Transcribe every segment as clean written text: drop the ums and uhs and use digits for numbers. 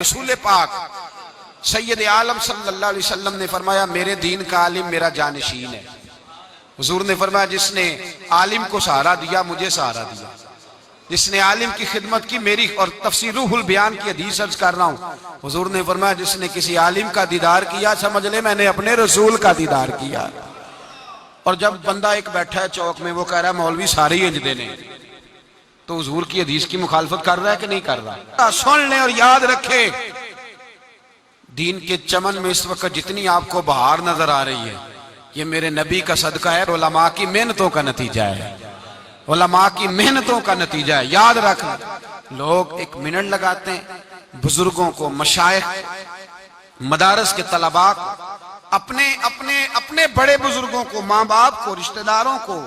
رسول پاک سید عالم صلی اللہ علیہ وسلم نے فرمایا میرے دین کا عالم میرا جانشین ہے۔ حضور نے فرمایا جس نے عالم کو سہارا دیا مجھے سہارا دیا، جس نے عالم کی خدمت کی میری، اور تفسیر روح البیان کی حدیث عرض کر رہا ہوں، حضور نے فرمایا جس نے کسی عالم کا دیدار کیا سمجھ لے میں نے اپنے رسول کا دیدار کیا۔ اور جب بندہ ایک بیٹھا ہے چوک میں وہ کہہ رہا ہے مولوی سارے ہی انج دینے، تو حضور کی حدیث کی مخالفت کر رہا ہے کہ نہیں کر رہا؟ سن لیں اور یاد رکھے، دین کے چمن میں اس وقت جتنی آپ کو بہار نظر آ رہی ہے یہ میرے نبی کا صدقہ ہے، علماء کی محنتوں کا نتیجہ ہے، علماء کی محنتوں کا نتیجہ ہے۔ یاد رکھنا، لوگ ایک منٹ لگاتے ہیں بزرگوں کو، مشائخ، مدارس کے طلباء کو، اپنے بڑے بزرگوں کو، ماں باپ کو، رشتہ داروں کو،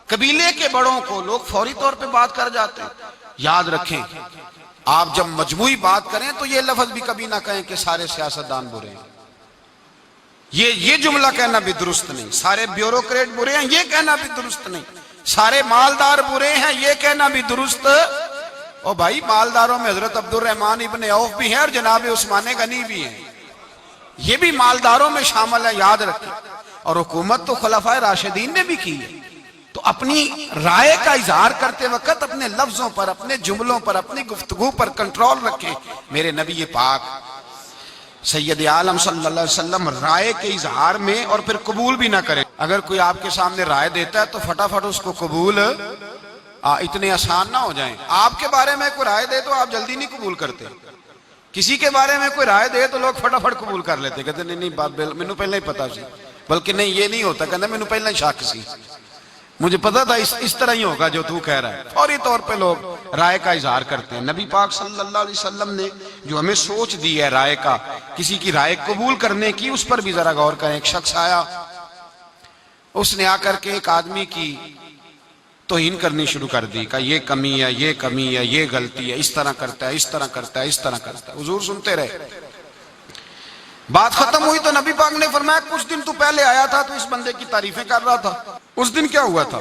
قبیلے کے بڑوں کو لوگ فوری طور پہ بات کر جاتے ہیں۔ یاد رکھیں آپ جب مجموعی بات کریں تو یہ لفظ بھی کبھی نہ کہیں کہ سارے سیاستدان برے ہیں، یہ جملہ کہنا بھی درست نہیں، سارے بیوروکریٹ برے ہیں یہ کہنا بھی درست نہیں، سارے مالدار برے ہیں یہ کہنا بھی درست۔ اور بھائی مالداروں میں حضرت عبد الرحمن ابن عوف بھی ہیں اور جناب عثمان غنی بھی ہیں، یہ بھی مالداروں میں شامل ہے، یاد رکھیں۔ اور حکومت تو خلفائے راشدین نے بھی کی ہے، تو اپنی رائے کا اظہار کرتے وقت اپنے لفظوں پر، اپنے جملوں پر، اپنی گفتگو پر کنٹرول رکھیں۔ میرے نبی پاک سید عالم صلی اللہ علیہ وسلم رائے کے اظہار میں اور پھر قبول بھی نہ کریں۔ اگر کوئی آپ کے سامنے رائے دیتا ہے تو فٹافٹ اس کو قبول اتنے آسان نہ ہو جائیں۔ آپ کے بارے میں کوئی رائے دے تو آپ جلدی نہیں قبول کرتے، کسی کے بارے میں کوئی رائے دے تو لوگ فٹافٹ قبول کر لیتے، کہتے نہیں بات مینوں پہلے ہی پتا سی، بلکہ نہیں یہ نہیں ہوتا، کہتے مینوں پہلے ہی شک سی، مجھے پتا تھا اس طرح ہی ہوگا جو تو کہہ رہا ہے۔ فوری طور پہ لوگ رائے کا اظہار کرتے ہیں۔ نبی پاک صلی اللہ علیہ وسلم نے جو ہمیں سوچ دی ہے رائے کا، کسی کی رائے قبول کرنے کی، اس پر بھی ذرا غور کریں۔ ایک شخص آیا، اس نے آ کر کے ایک آدمی کی توہین کرنی شروع کر دی، کہ یہ کمی ہے، یہ کمی ہے، یہ غلطی ہے، اس طرح کرتا ہے، اس طرح کرتا ہے، اس طرح کرتا ہے۔ حضور سنتے رہے، بات ختم ہوئی تو نبی پاک نے فرمایا کچھ دن تو پہلے آیا تھا تو اس بندے کی تعریفیں کر رہا تھا، اس دن کیا ہوا تھا؟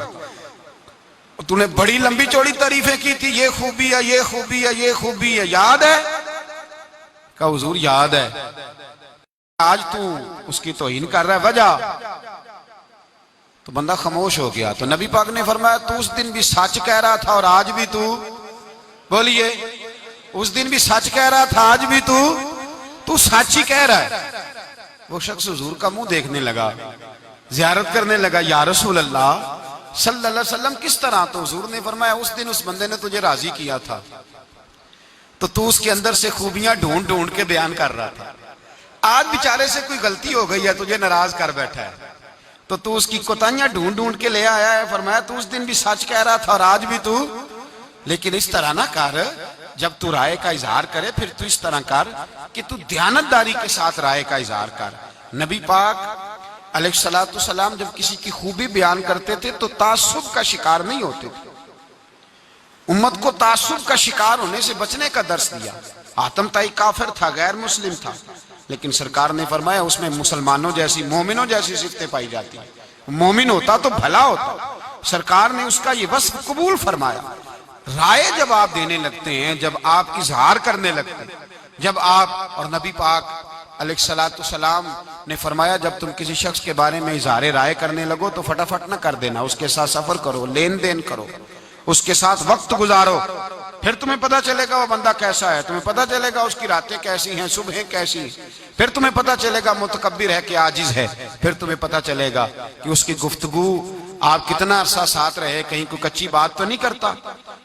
تو نے بڑی لمبی چوڑی تعریفیں کی تھی، یہ خوبی ہے، یہ خوبی ہے، یہ خوبی ہے، یاد ہے؟ کہا حضور یاد ہے۔ آج تو اس کی توہین کر رہا ہے، وجہ؟ تو بندہ خاموش ہو گیا۔ تو نبی پاک نے فرمایا تو اس دن بھی سچ کہہ رہا تھا اور آج بھی تو، بولیے، اس دن بھی سچ کہہ رہا تھا آج بھی تو سچ ہی کہہ رہا ہے۔ وہ شخص حضور کا منہ دیکھنے لگا، زیارت کرنے لگا، یا رسول اللہ صلی اللہ علیہ وسلم کس طرح؟ تو حضور نے فرمایا اس دن اس بندے نے تجھے راضی کیا تھا تو اس کے اندر سے خوبیاں ڈھونڈ ڈھونڈ کے بیان کر رہا تھا، آج بیچارے سے کوئی غلطی ہو گئی ہے تجھے ناراض کر بیٹھا ہے تو اس کی کوتاہیاں ڈھونڈ ڈھونڈ کے لے آیا ہے۔ فرمایا تو اس دن بھی سچ کہہ رہا تھا اور آج بھی تو، لیکن اس طرح نہ کر، جب تو رائے کا اظہار کرے پھر تو اس طرح کر کہ تو دیانتداری کے ساتھ رائے کا اظہار کر۔ نبی پاک علیہ السلام جب کسی کی خوبی بیان کرتے تھے تو تعصب کا شکار نہیں ہوتے تھے، امت کو تعصب کا شکار ہونے سے بچنے کا درس دیا۔ حاتم طائی کافر تھا، غیر مسلم تھا، لیکن سرکار نے فرمایا اس میں مسلمانوں جیسی، مومنوں جیسی صفتیں پائی جاتی ہیں، مومن ہوتا تو بھلا ہوتا۔ سرکار نے اس کا یہ وصف قبول فرمایا۔ رائے جب آپ دینے لگتے ہیں، جب آپ اظہار کرنے لگتے ہیں، جب آپ، اور نبی پاک علیہ السلام نے فرمایا جب تم کسی شخص کے بارے میں اظہار رائے کرنے لگو تو فٹافٹ نہ کر دینا، اس کے ساتھ سفر کرو، لین دین کرو، اس کے ساتھ وقت گزارو، پھر تمہیں پتا چلے گا وہ بندہ کیسا ہے، تمہیں پتا چلے گا اس کی راتیں کیسی ہیں، صبحیں کیسی ہیں، پھر تمہیں پتا چلے گا متکبر ہے کہ عاجز ہے، پھر تمہیں پتا چلے گا کہ اس کی گفتگو آپ کتنا عرصہ ساتھ رہے، کہیں کوئی کچی بات تو نہیں کرتا،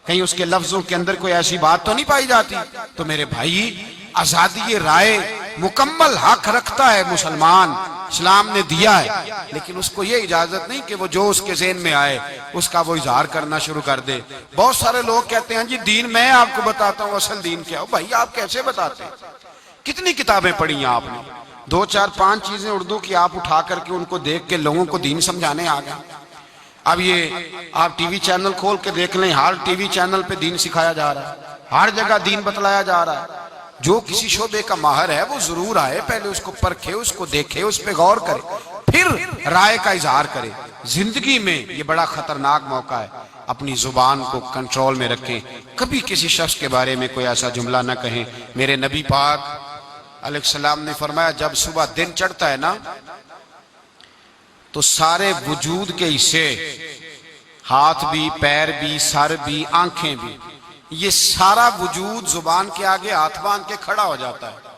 کہیں اس کے لفظوں کے اندر کوئی ایسی بات تو نہیں پائی جاتی۔ تو میرے بھائی، آزادی رائے مکمل حق رکھتا ہے مسلمان، اسلام نے دیا ہے، لیکن اس کو یہ اجازت نہیں کہ وہ جو اس کے ذہن میں آئے اس کا وہ اظہار کرنا شروع کر دے۔ بہت سارے لوگ کہتے ہیں جی دین میں آپ کو بتاتا ہوں، اصل دین کیا ہو؟ بھائی آپ کیسے بتاتے ہیں؟ کتنی کتابیں پڑھی ہیں آپ نے؟ 2 4 5 چیزیں اردو کی آپ اٹھا کر کے ان کو دیکھ کے لوگوں کو دین سمجھانے آ گئے۔ اب یہ آپ ٹی وی چینل کھول کے دیکھ لیں، ہر ٹی وی چینل پہ دین سکھایا جا رہا ہے، ہر جگہ دین بتلایا جا رہا ہے۔ جو کسی شعبے کا ماہر ہے وہ ضرور آئے، پہلے اس کو پرکھے، اس کو دیکھے، اس پہ غور کرے، پھر رائے کا اظہار کرے۔ زندگی میں یہ بڑا خطرناک موقع ہے اپنی زبان کو کنٹرول میں رکھیں، کبھی کسی شخص کے بارے میں کوئی ایسا جملہ نہ کہیں۔ میرے نبی پاک علیہ السلام نے فرمایا جب صبح دن چڑھتا ہے نا تو سارے وجود کے حصے، ہاتھ بھی، پیر بھی، سر بھی، آنکھیں بھی، یہ سارا وجود زبان کے آگے ہاتھ باندھ کے کھڑا ہو جاتا ہے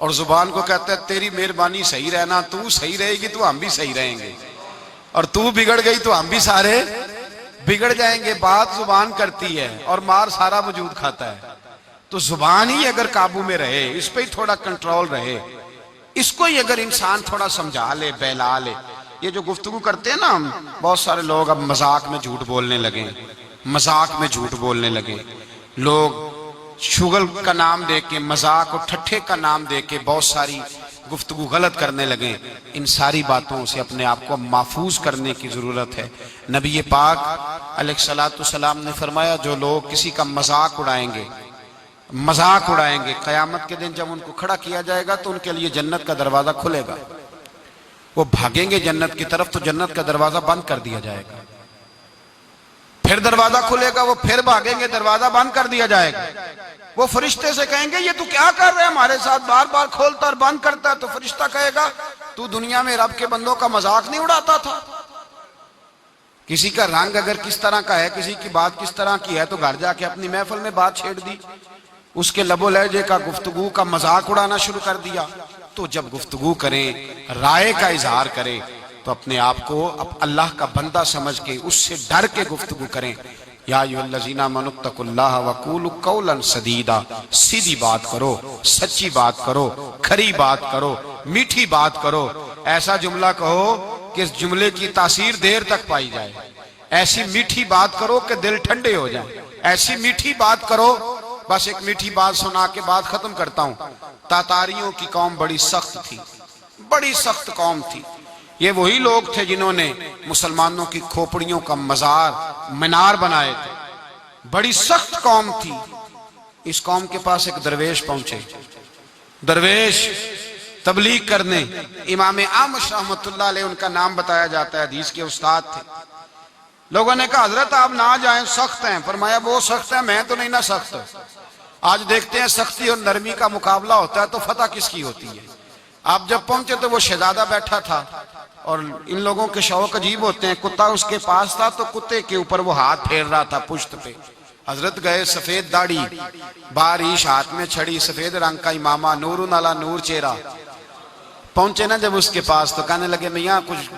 اور زبان کو کہتا ہے تیری مہربانی صحیح رہنا، تو صحیح رہے گی تو ہم بھی صحیح رہیں گے، اور تو بگڑ گئی تو ہم بھی سارے بگڑ جائیں گے۔ بات زبان کرتی ہے اور مار سارا وجود کھاتا ہے۔ تو زبان ہی اگر قابو میں رہے، اس پہ ہی تھوڑا کنٹرول رہے، اس کو ہی اگر انسان تھوڑا سمجھا لے، بہلا لے۔ یہ جو گفتگو کرتے ہیں نا ہم، بہت سارے لوگ اب مذاق میں جھوٹ بولنے لگے، مذاق میں جھوٹ بولنے لگے، لوگ شغل کا نام دے کے، مذاق اور ٹھٹھے کا نام دے کے بہت ساری گفتگو غلط کرنے لگے۔ ان ساری باتوں سے اپنے آپ کو محفوظ کرنے کی ضرورت ہے۔ نبی پاک علیہ السلام نے فرمایا جو لوگ کسی کا مذاق اڑائیں گے، قیامت کے دن جب ان کو کھڑا کیا جائے گا تو ان کے لیے جنت کا دروازہ کھلے گا، وہ بھاگیں گے جنت کی طرف تو جنت کا دروازہ بند کر دیا جائے گا، پھر دروازہ کھلے گا، وہ پھر بھاگیں گے، دروازہ بند کر دیا جائے گا۔ وہ فرشتے سے کہیں گے یہ تو کیا کر رہے ہیں، ہمارے ساتھ بار بار کھولتا اور بند کرتا ہے۔ تو فرشتہ کہے گا تو دنیا میں رب کے بندوں کا مذاق نہیں اڑاتا تھا؟ کسی کا رنگ اگر کس طرح کا ہے، کسی کی بات کس طرح کی ہے، تو گھر جا کے اپنی محفل میں بات چھیڑ دی، اس کے لب و لہجے کا، گفتگو کا مذاق اڑانا شروع کر دیا۔ تو جب گفتگو کریں، رائے کا اظہار کریں تو اپنے آپ کو اللہ کا بندہ سمجھ کے اس سے ڈر کے گفتگو کریں۔ یا ایھا الذین آمنوا اتقوا اللہ وقولوا قولا سدیدا، سیدھی بات کرو، سچی بات کرو، کھری بات کرو، میٹھی بات کرو، ایسا جملہ کہو کہ اس جملے کی تاثیر دیر تک پائی جائے، ایسی میٹھی بات کرو کہ دل ٹھنڈے ہو جائیں، ایسی میٹھی بات کرو۔ بس ایک میٹھی بات سنا کے بات ختم کرتا ہوں۔ تاتاریوں کی قوم بڑی سخت تھی، بڑی سخت قوم تھی۔ یہ وہی لوگ تھے جنہوں نے مسلمانوں کی کھوپڑیوں کا مزار، مینار بنائے تھے، بڑی سخت قوم تھی۔ اس قوم کے پاس ایک درویش پہنچے، درویش تبلیغ کرنے۔ امام اعمش رحمۃ اللہ علیہ ان کا نام بتایا جاتا ہے، حدیث کے استاد تھے۔ لوگوں نے کہا حضرت آپ نہ جائیں، سخت ہیں۔ فرمایا وہ سخت ہیں، میں تو نہیں نہ سخت۔ آج دیکھتے ہیں سختی اور نرمی کا مقابلہ ہوتا ہے تو فتح کس کی ہوتی ہے۔ آپ جب پہنچے تو وہ شہزادہ بیٹھا تھا، اور ان لوگوں کے شوق عجیب ہوتے ہیں، کتا اس کے پاس تھا تو کتے کے اوپر وہ ہاتھ پھیر رہا تھا پشت پہ۔ حضرت گئے، سفید داڑھی، باریش ہاتھ میں چھڑی، سفید رنگ کا امامہ، نور علی نور چہرہ۔ پہنچے نا جب اس کے پاس تو کہنے لگے میاں کچھ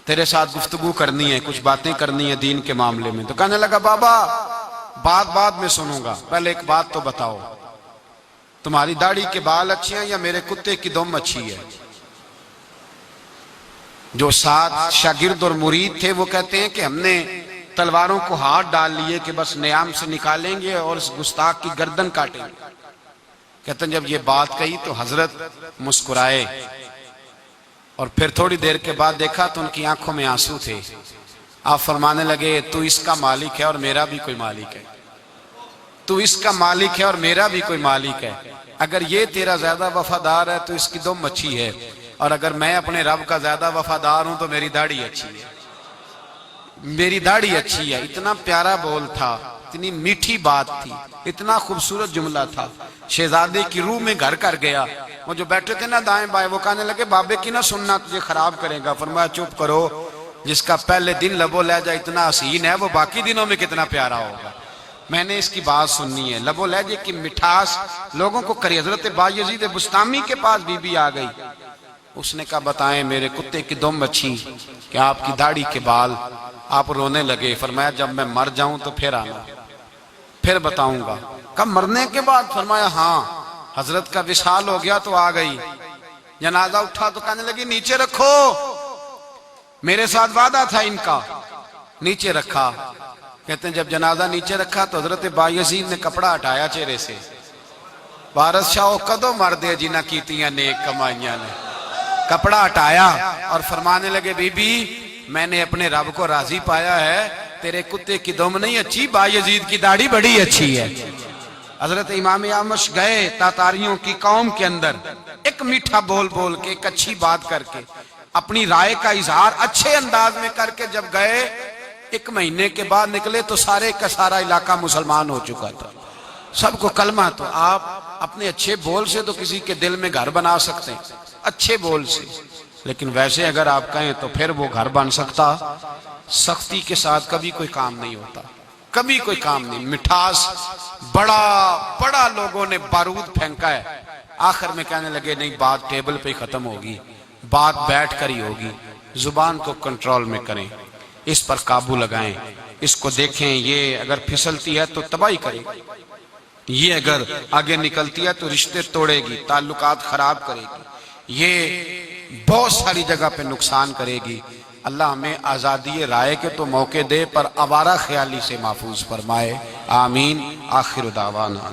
تیرے ساتھ گفتگو کرنی ہے، کچھ باتیں کرنی ہے دین کے معاملے میں۔ تو کہنے لگا بابا بات بعد میں سنوں گا، پہلے ایک بات تو بتاؤ، تمہاری داڑھی کے بال اچھے ہیں یا میرے کتے کی دم اچھی ہے؟ جو 7 شاگرد اور مرید تھے وہ کہتے ہیں کہ ہم نے تلواروں کو ہاتھ ڈال لیے کہ بس نیام سے نکالیں گے اور اس گستاخ کی گردن کاٹیں گے۔ کہتے ہیں جب یہ بات کہی تو حضرت مسکرائے، اور پھر تھوڑی دیر کے بعد دیکھا تو ان کی آنکھوں میں آنسو تھے۔ آپ فرمانے لگے تو اس کا مالک ہے اور میرا بھی کوئی مالک ہے، تو اس کا مالک ہے اور میرا بھی کوئی مالک ہے۔ اگر یہ تیرا زیادہ وفادار ہے تو اس کی دم اچھی ہے، اور اگر میں اپنے رب کا زیادہ وفادار ہوں تو میری داڑھی اچھی ہے، میری داڑھی اچھی ہے۔ اتنا پیارا بول تھا، اتنی میٹھی بات تھی، اتنا خوبصورت جملہ تھا، شہزادے کی روح میں گھر کر گیا۔ وہ جو بیٹھے تھے نا دائیں بائیں، وہ کہنے لگے بابے کی نہ سننا، تجھے خراب کرے گا۔ فرمایا چپ کرو، جس کا پہلے دن لب و لہجہ اتنا حسین ہے وہ باقی دنوں میں کتنا پیارا ہوگا۔ میں نے اس کی بات سننی ہے، لب و لہجے کی مٹھاس لوگوں کو کری۔ حضرت بایزید بستامی کے پاس بی بی آ گئی، اس نے کہا بتائیں میرے کتے کی دم اچھی کہ آپ کی داڑھی کے بال؟ آپ رونے لگے۔ فرمایا جب میں مر جاؤں تو پھر آنا، پھر بتاؤں گا۔ کب مرنے کے بعد؟ فرمایا ہاں۔ حضرت کا وصال ہو گیا تو آ گئی، جنازہ اٹھا تو کہنے لگی نیچے رکھو، میرے ساتھ وعدہ تھا ان کا، نیچے رکھا۔ کہتے ہیں جب جنازہ نیچے رکھا تو حضرت بایزید نے کپڑا ہٹایا چہرے سے۔ وارث شاہ کدو مر دے جنہ کیتیاں نیک کمائیاں نے۔ کپڑا ہٹایا اور فرمانے لگے بی بی میں نے اپنے رب کو راضی پایا ہے، تیرے کتے کی دم نہیں اچھی، بایزید کی داڑھی بڑی اچھی ہے۔ حضرت امام اعمش گئے تاتاریوں کی قوم کے اندر، ایک میٹھا بول بول کے، ایک اچھی بات کر کے، اپنی رائے کا اظہار اچھے انداز میں کر کے جب گئے ایک مہینے کے بعد نکلے تو سارے کا سارا علاقہ مسلمان ہو چکا تھا، سب کو کلمہ. تو آپ اپنے اچھے بول سے تو کسی کے دل میں گھر بنا سکتے ہیں، اچھے بول سے، لیکن ویسے اگر آپ کہیں تو پھر وہ گھر بن سکتا. سختی کے ساتھ کبھی کوئی کام نہیں ہوتا، کبھی کوئی کام نہیں. مٹھاس بڑا بڑا لوگوں نے بارود پھینکا ہے، آخر میں کہنے لگے نہیں، بات ٹیبل پہ ختم ہوگی، بات بیٹھ کر ہی ہوگی. زبان کو کنٹرول میں کریں، اس پر قابو لگائیں، اس کو دیکھیں. یہ اگر پھسلتی ہے تو تباہی کرے گی، یہ اگر آگے نکلتی ہے تو رشتے توڑے گی، تعلقات خراب کرے گی، یہ بہت ساری جگہ پہ نقصان کرے گی. اللہ ہمیں آزادی رائے کے تو موقع دے، پر آوارہ خیالی سے محفوظ فرمائے. آمین. آخر دعوانا